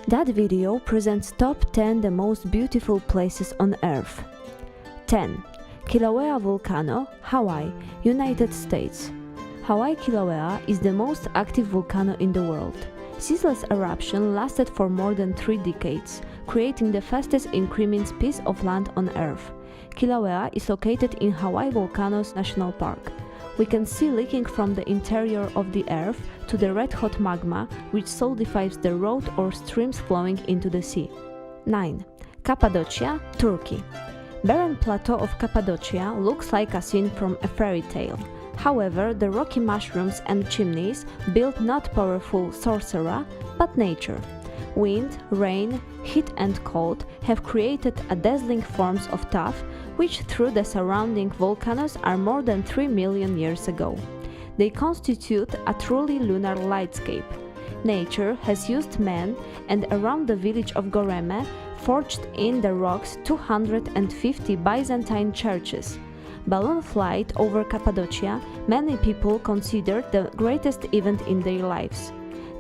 That video presents top 10 the most beautiful places on Earth. 10. Kilauea Volcano, Hawaii, United States. Hawaii Kilauea is the most active volcano in the world. Ceaseless eruption lasted for more than 3 decades, creating the fastest increment piece of land on Earth. Kilauea is located in Hawaii Volcanoes National Park. We can see leaking from the interior of the Earth to the red-hot magma, which solidifies the road or streams flowing into the sea. 9. Cappadocia, Turkey. Barren plateau of Cappadocia looks like a scene from a fairy tale. However, the rocky mushrooms and chimneys build not powerful sorcerer, but nature. Wind, rain, heat and cold have created a dazzling forms of tuff, which through the surrounding volcanoes are more than 3 million years ago. They constitute a truly lunar landscape. Nature has used man, and around the village of Goreme, forged in the rocks 250 Byzantine churches. Balloon flight over Cappadocia, many people consider the greatest event in their lives.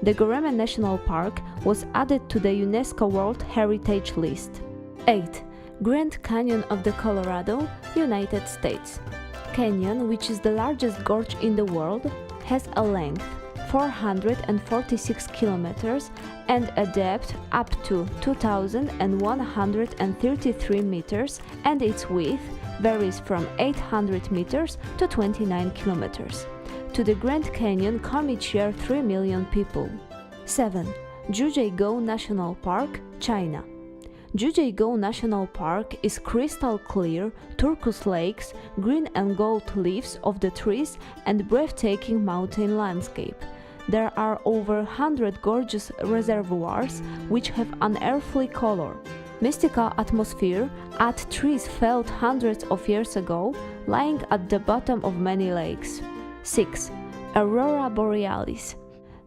The Goreme National Park was added to the UNESCO World Heritage List. 8. Grand Canyon of the Colorado, United States. Canyon, which is the largest gorge in the world, has a length 446 kilometers and a depth up to 2,133 meters, and its width varies from 800 meters to 29 kilometers. To the Grand Canyon come each year 3 million people. 7. Jiuzhaigou National Park, China. Jiuzhaigou National Park is crystal clear, turquoise lakes, green and gold leaves of the trees, and breathtaking mountain landscape. There are over 100 gorgeous reservoirs which have unearthly color. Mystical atmosphere at trees felled hundreds of years ago, lying at the bottom of many lakes. 6. Aurora Borealis.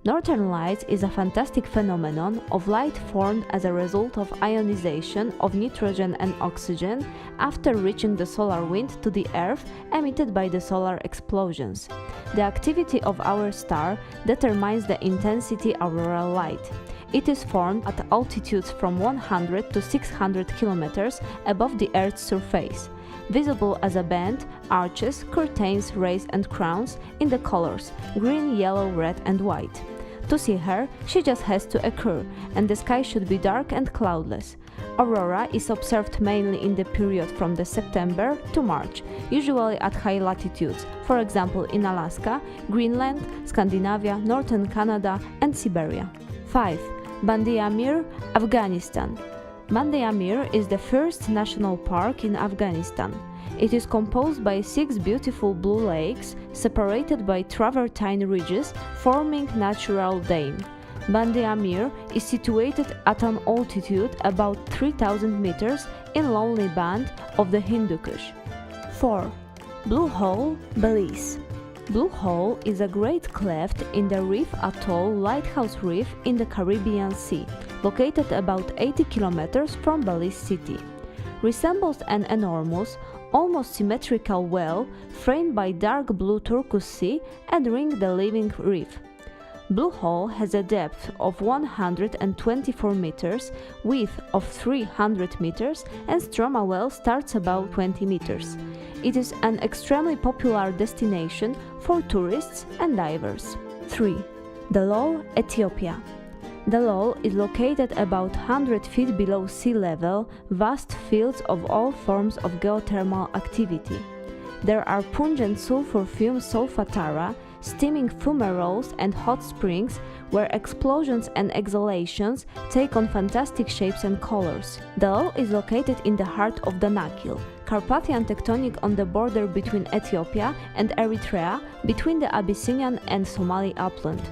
Northern Lights is a fantastic phenomenon of light formed as a result of ionization of nitrogen and oxygen after reaching the solar wind to the Earth emitted by the solar explosions. The activity of our star determines the intensity of auroral light. It is formed at altitudes from 100 to 600 kilometers above the Earth's surface, visible as a band, arches, curtains, rays and crowns in the colors green, yellow, red and white. To see her, she just has to occur, and the sky should be dark and cloudless. Aurora is observed mainly in the period from the September to March, usually at high latitudes, for example in Alaska, Greenland, Scandinavia, northern Canada and Siberia. 5. Bandia Mir, Afghanistan. Bandia Mir is the first national park in Afghanistan. It is composed by 6 beautiful blue lakes, separated by travertine ridges, forming natural dam. Bandia Mir is situated at an altitude about 3,000 meters in lonely band of the Hindu Kush. 4. Blue Hole, Belize. Blue Hole is a great cleft in the reef atoll Lighthouse Reef in the Caribbean Sea, located about 80 kilometers from Belize City. Resembles an enormous, almost symmetrical well framed by dark blue turquoise sea adorning the living reef. Blue Hole has a depth of 124 meters, width of 300 meters, and Stroma well starts about 20 meters. It is an extremely popular destination for tourists and divers. 3. Dalol, Ethiopia. Dalol is located about 100 feet below sea level, vast fields of all forms of geothermal activity. There are pungent sulfur fume solfatara, steaming fumaroles and hot springs where explosions and exhalations take on fantastic shapes and colors. Dalol is located in the heart of Danakil, Carpathian tectonic on the border between Ethiopia and Eritrea, between the Abyssinian and Somali upland.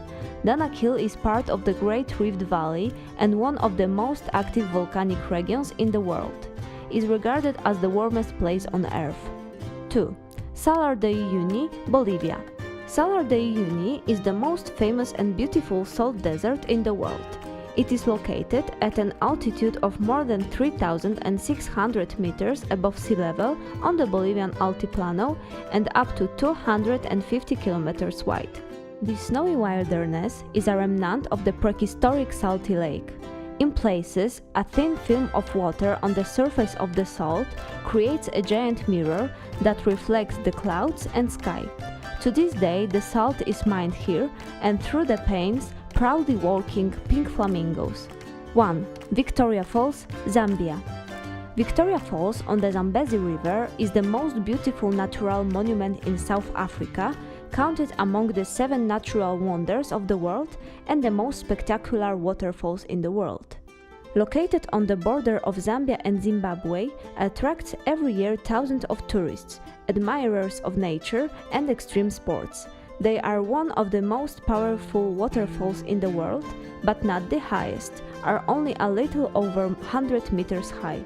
Danakil is part of the Great Rift Valley and one of the most active volcanic regions in the world. It is regarded as the warmest place on Earth. 2. Salar de Uyuni, Bolivia. Salar de Uyuni is the most famous and beautiful salt desert in the world. It is located at an altitude of more than 3,600 meters above sea level on the Bolivian Altiplano and up to 250 kilometers wide. This snowy wilderness is a remnant of the prehistoric salty lake. In places, a thin film of water on the surface of the salt creates a giant mirror that reflects the clouds and sky. To this day, the salt is mined here, and through the panes, proudly walking pink flamingos. 1. Victoria Falls, Zambia. Victoria Falls on the Zambezi River is the most beautiful natural monument in South Africa, counted among the 7 natural wonders of the world and the most spectacular waterfalls in the world. Located on the border of Zambia and Zimbabwe, attracts every year thousands of tourists, admirers of nature and extreme sports. They are one of the most powerful waterfalls in the world, but not the highest, are only a little over 100 meters high.